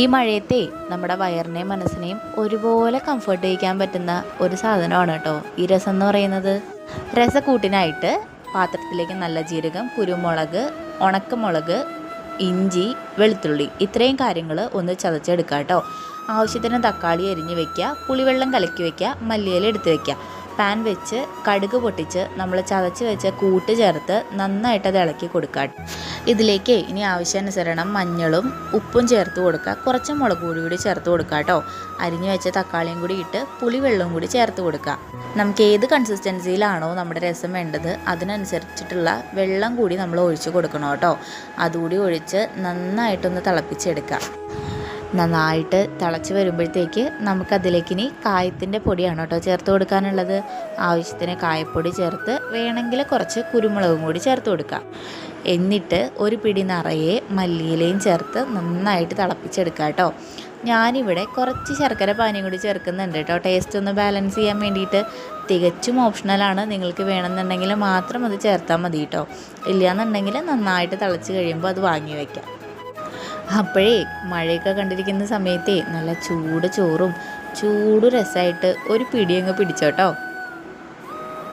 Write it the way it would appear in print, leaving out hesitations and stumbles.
ഈ മഴയത്തെ നമ്മുടെ വയറിനെയും മനസ്സിനെയും ഒരുപോലെ കംഫർട്ട് ചെയ്യിക്കാൻ പറ്റുന്ന ഒരു സാധനമാണ് കേട്ടോ ഈ രസം എന്ന് പറയുന്നത്. രസക്കൂട്ടിനായിട്ട് പാത്രത്തിലേക്ക് നല്ല ജീരകം, കുരുമുളക്, ഉണക്കമുളക്, ഇഞ്ചി, വെളുത്തുള്ളി ഇത്രയും കാര്യങ്ങൾ ഒന്ന് ചതച്ചെടുക്കുക കേട്ടോ. ആവശ്യത്തിന് തക്കാളി അരിഞ്ഞ് വയ്ക്കുക, പുളിവെള്ളം കലക്കി വയ്ക്കുക, മല്ലിയില എടുത്ത് വയ്ക്കുക. പാൻ വെച്ച് കടുക് പൊട്ടിച്ച് നമ്മൾ ചതച്ച് വെച്ച കൂട്ട് ചേർത്ത് നന്നായിട്ട് അത് ഇളക്കി കൊടുക്കുക. ഇതിലേക്ക് ഇനി ആവശ്യാനുസരണം മഞ്ഞളും ഉപ്പും ചേർത്ത് കൊടുക്കുക. കുറച്ച് മുളക് പൊടി കൂടി ചേർത്ത് കൊടുക്കുക കേട്ടോ. അരിഞ്ഞു വെച്ച തക്കാളിയും കൂടി ഇട്ട് പുളിവെള്ളവും കൂടി ചേർത്ത് കൊടുക്കുക. നമുക്ക് ഏത് കൺസിസ്റ്റൻസിയിലാണോ നമ്മുടെ രസം വേണ്ടത് അതിനനുസരിച്ചിട്ടുള്ള വെള്ളം കൂടി നമ്മൾ ഒഴിച്ച് കൊടുക്കണം കേട്ടോ. അതുകൂടി ഒഴിച്ച് നന്നായിട്ടൊന്ന് തിളപ്പിച്ചെടുക്കുക. നന്നായിട്ട് തിളച്ച് വരുമ്പോഴത്തേക്ക് നമുക്കതിലേക്ക് ഇനി കായത്തിൻ്റെ പൊടിയാണ് കേട്ടോ ചേർത്ത് കൊടുക്കാനുള്ളത്. ആവശ്യത്തിന് കായപ്പൊടി ചേർത്ത് വേണമെങ്കിൽ കുറച്ച് കുരുമുളകും കൂടി ചേർത്ത് കൊടുക്കുക. എന്നിട്ട് ഒരു പിടി നിറയെ മല്ലിയിലയും ചേർത്ത് നന്നായിട്ട് തിളപ്പിച്ചെടുക്കുക കേട്ടോ. ഞാനിവിടെ കുറച്ച് ശർക്കര പാനിയും കൂടി ചേർക്കുന്നുണ്ട് കേട്ടോ, ടേസ്റ്റ് ഒന്ന് ബാലൻസ് ചെയ്യാൻ വേണ്ടിയിട്ട്. തികച്ചും ഓപ്ഷണലാണ്, നിങ്ങൾക്ക് വേണമെന്നുണ്ടെങ്കിൽ മാത്രം അത് ചേർത്താൽ മതി കേട്ടോ. ഇല്ലയെന്നുണ്ടെങ്കിൽ നന്നായിട്ട് തിളച്ച് കഴിയുമ്പോൾ അത് വാങ്ങി വയ്ക്കാം. അപ്പോഴേ മഴയൊക്കെ കണ്ടിരിക്കുന്ന സമയത്തേ നല്ല ചൂട് ചോറും ചൂട് രസമായിട്ട് ഒരു പിടിയങ്ങ് പിടിച്ചോട്ടോ.